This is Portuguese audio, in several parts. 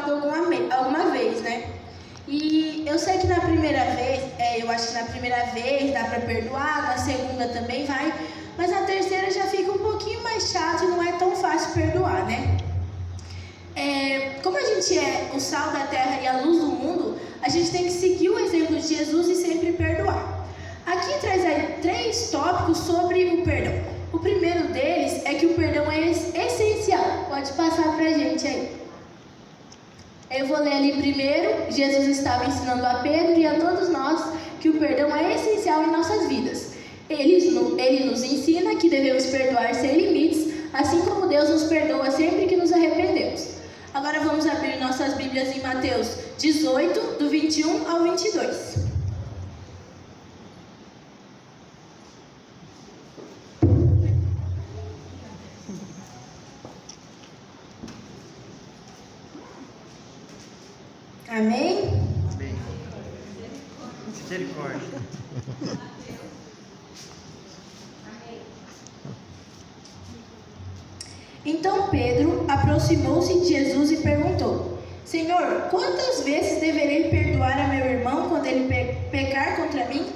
perdoado alguma vez, né? E eu sei que na primeira vez, eu acho que na primeira vez dá para perdoar, na segunda também vai, mas na terceira já fica um pouquinho mais chato e não é tão fácil perdoar, né? Como a gente é o sal da terra e a luz do mundo, a gente tem que seguir o exemplo de Jesus e sempre perdoar. Aqui traz aí 3 tópicos sobre o perdão. O primeiro deles é que o perdão é essencial. Pode passar pra gente aí. Eu vou ler ali primeiro. Jesus estava ensinando a Pedro e a todos nós que o perdão é essencial em nossas vidas. Ele nos ensina que devemos perdoar sem limites, assim como Deus nos perdoa sempre que nos arrependemos. Agora vamos abrir nossas Bíblias em Mateus 18, do 21 ao 22. Amém? Amém. Misericórdia. Então Pedro aproximou-se de Jesus e perguntou: Senhor, quantas vezes deverei perdoar a meu irmão quando ele pecar contra mim?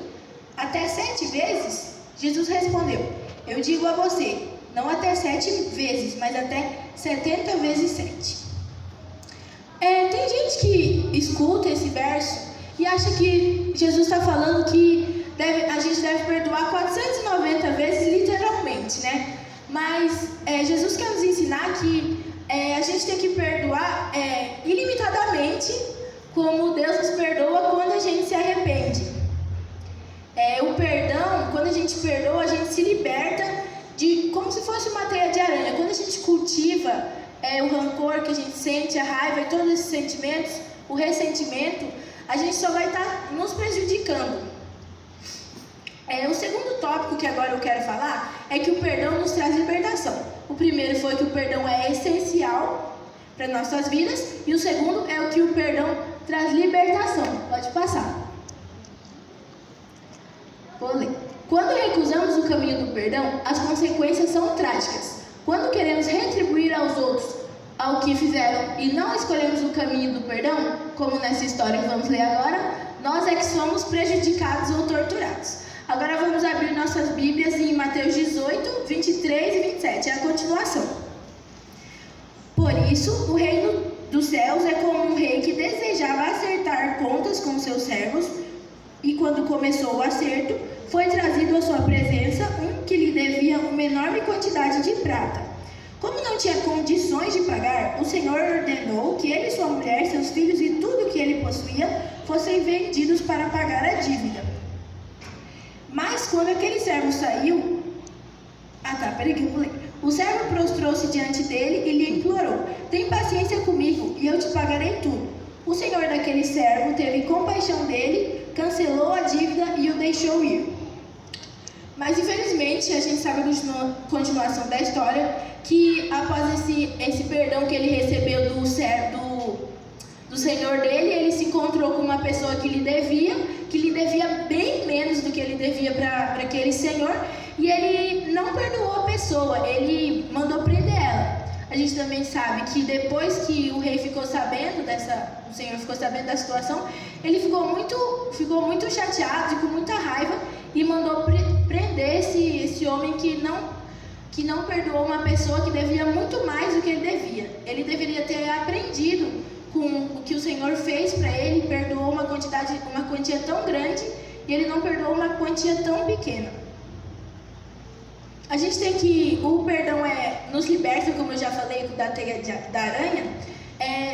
Até 7 vezes? Jesus respondeu: Eu digo a você, não até 7 vezes, mas até 70 vezes 7. Tem gente que escuta esse verso e acha que Jesus está falando que a gente deve perdoar 490 vezes literalmente, né? Mas Jesus quer nos ensinar que a gente tem que perdoar ilimitadamente, como Deus nos perdoa quando a gente se arrepende. O perdão, quando a gente perdoa, a gente se liberta como se fosse uma teia de aranha. Quando a gente cultiva o rancor que a gente sente, a raiva e todos esses sentimentos, o ressentimento, a gente só vai estar nos prejudicando. O segundo tópico que agora eu quero falar é que o perdão nos traz libertação. O primeiro foi que o perdão é essencial para nossas vidas e o segundo é o que o perdão traz libertação. Pode passar. Vou ler. Quando recusamos o caminho do perdão, as consequências são trágicas. Quando queremos retribuir aos outros ao que fizeram e não escolhemos o caminho do perdão, como nessa história que vamos ler agora, nós é que somos prejudicados ou torturados. Agora vamos abrir nossas Bíblias em Mateus 18, 23 e 27, é a continuação. Por isso, o reino dos céus é como um rei que desejava acertar contas com seus servos, e quando começou o acerto, foi trazido à sua presença um que lhe devia uma enorme quantidade de prata. Como não tinha condições de pagar, o Senhor ordenou que ele, sua mulher, seus filhos e tudo o que ele possuía fossem vendidos para pagar a dívida. Mas quando aquele servo saiu... O servo prostrou-se diante dele e lhe implorou: Tem paciência comigo e eu te pagarei tudo. O senhor daquele servo teve compaixão dele, cancelou a dívida e o deixou ir. Mas infelizmente a gente sabe a continuação da história, que após esse perdão que ele recebeu do senhor dele, ele se encontrou com uma pessoa que lhe devia bem menos do que ele devia para aquele senhor, e ele não perdoou a pessoa, ele mandou prender ela. A gente também sabe que depois que o rei ficou sabendo o senhor ficou sabendo da situação, ele ficou muito chateado e com muita raiva e mandou prender esse homem que não perdoou uma pessoa que devia muito mais do que ele devia. Ele deveria ter aprendido com o que o Senhor fez para ele, perdoou uma quantia tão grande e ele não perdoou uma quantia tão pequena. A gente tem que, o perdão nos liberta, como eu já falei, da teia da aranha.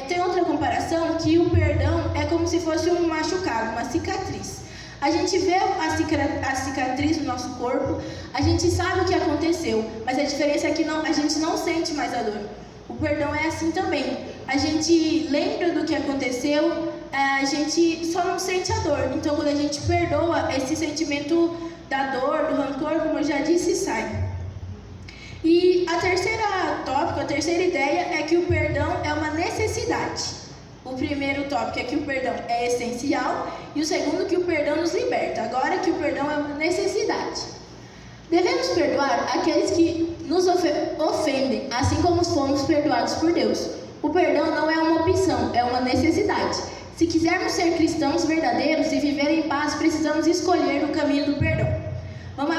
Tem outra comparação, que o perdão é como se fosse um machucado, uma cicatriz. A gente vê a cicatriz no nosso corpo, a gente sabe o que aconteceu, mas a diferença é que a gente não sente mais a dor. O perdão é assim também. A gente lembra do que aconteceu, a gente só não sente a dor. Então, quando a gente perdoa, esse sentimento da dor, do rancor, como eu já disse, sai. E a terceira ideia é que o perdão é uma necessidade. O primeiro tópico é que o perdão é essencial e o segundo que o perdão nos liberta. Agora que o perdão é uma necessidade. Devemos perdoar aqueles que nos ofendem, assim como fomos perdoados por Deus. O perdão não é uma opção, é uma necessidade. Se quisermos ser cristãos verdadeiros e viver em paz, precisamos escolher o caminho do perdão. Vamos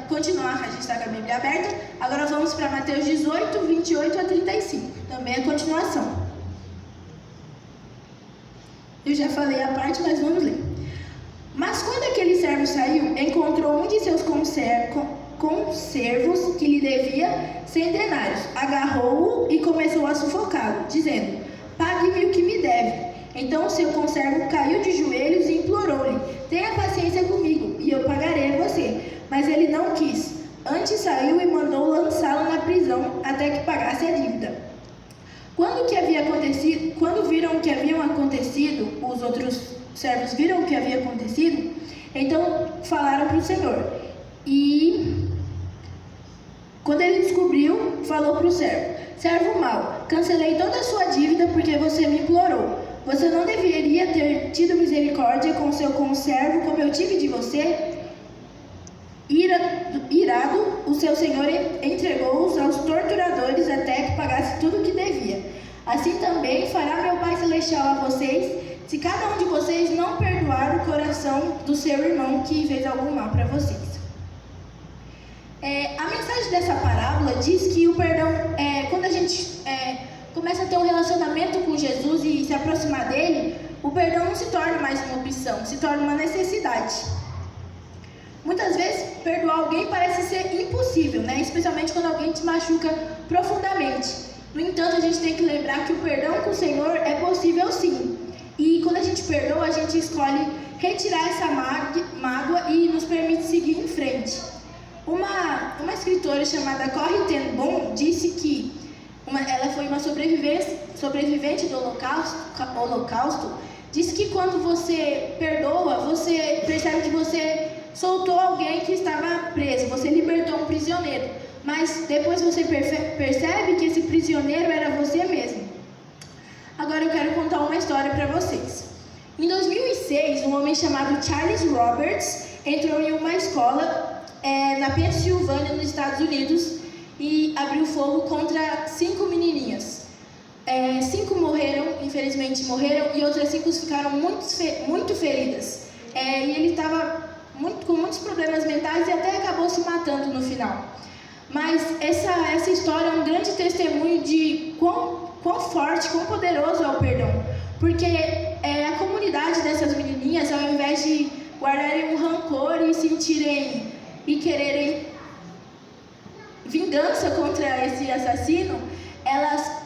continuar, a gente está com a Bíblia aberta. Agora vamos para Mateus 18, 28 a 35. Também é continuação. Eu já falei a parte, mas vamos ler. Mas quando aquele servo saiu, encontrou um de seus conservos que lhe devia 100 denários. Agarrou-o e começou a sufocá-lo, dizendo: pague-me o que me deve. Então o seu conservo caiu de joelhos e implorou-lhe: tenha paciência comigo, e eu pagarei a você. Mas ele não quis. Antes saiu e mandou lançá-lo na prisão até que pagasse a dívida. Quando viram o que havia acontecido, os outros servos viram o que havia acontecido, então falaram para o Senhor. E quando ele descobriu, falou para o servo: servo mau, cancelei toda a sua dívida porque você me implorou. Você não deveria ter tido misericórdia com seu conservo como eu tive de você? Irado, o seu senhor entregou-os aos torturadores até que pagasse tudo o que devia. Assim também fará meu Pai Celestial a vocês, se cada um de vocês não perdoar o coração do seu irmão que fez algum mal para vocês. A mensagem dessa parábola diz que o perdão, quando a gente começa a ter um relacionamento com Jesus e se aproximar dele, o perdão não se torna mais uma opção, se torna uma necessidade. Muitas vezes, perdoar alguém parece ser impossível, né? Especialmente quando alguém te machuca profundamente. No entanto, a gente tem que lembrar que o perdão com o Senhor é possível sim. E quando a gente perdoa, a gente escolhe retirar essa mágoa e nos permite seguir em frente. Uma escritora chamada Corrie ten Boom disse que ela foi uma sobrevivente do Holocausto, disse que quando você perdoa, você percebe que você soltou alguém que estava preso, você libertou um prisioneiro, mas depois você percebe que esse prisioneiro era você mesmo. Agora eu quero contar uma história para vocês. Em 2006, um homem chamado Charles Roberts entrou em uma escola na Pensilvânia, nos Estados Unidos, e abriu fogo contra 5 menininhas. 5 morreram, infelizmente morreram, e outras 5 ficaram muito feridas. E ele estava com muitos problemas mentais e até acabou se matando no final. Mas essa história é um grande testemunho de quão forte, quão poderoso é o perdão. Porque a comunidade dessas menininhas, ao invés de guardarem um rancor e quererem vingança contra esse assassino, elas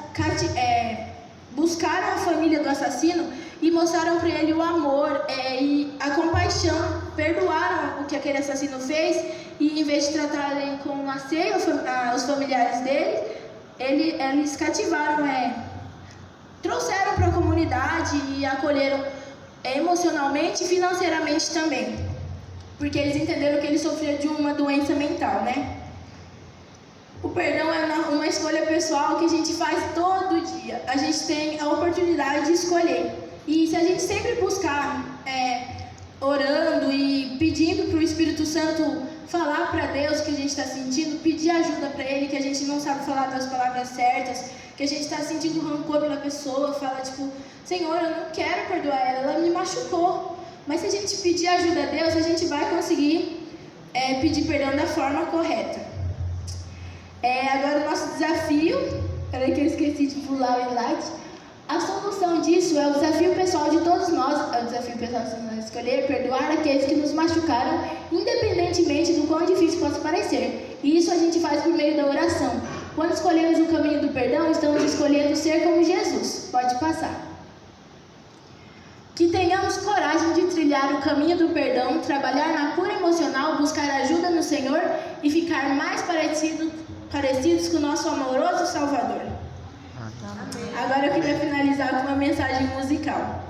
buscaram a família do assassino e mostraram para ele o amor e a compaixão, perdoaram o que aquele assassino fez, e em vez de tratarem com asseio os familiares dele, eles cativaram, trouxeram para a comunidade e acolheram emocionalmente e financeiramente também, porque eles entenderam que ele sofria de uma doença mental, né? O perdão é uma escolha pessoal que a gente faz todo dia. A gente tem a oportunidade de escolher. E se a gente sempre buscar, orando e pedindo para o Espírito Santo falar para Deus o que a gente está sentindo, pedir ajuda para Ele, que a gente não sabe falar das palavras certas, que a gente está sentindo rancor pela pessoa, fala tipo: Senhor, eu não quero perdoar ela me machucou. Mas se a gente pedir ajuda a Deus, a gente vai conseguir pedir perdão da forma correta. Agora o nosso desafio, peraí que eu esqueci de pular o slide. A solução disso é o desafio pessoal de todos nós, é o desafio pessoal de nós escolher perdoar aqueles que nos machucaram, independentemente do quão difícil possa parecer. E isso a gente faz por meio da oração. Quando escolhemos o caminho do perdão, estamos escolhendo ser como Jesus. Pode passar. Que tenhamos coragem de trilhar o caminho do perdão, trabalhar na cura emocional, buscar ajuda no Senhor e ficar mais parecidos com o nosso amoroso Salvador. Agora eu queria finalizar com uma mensagem musical.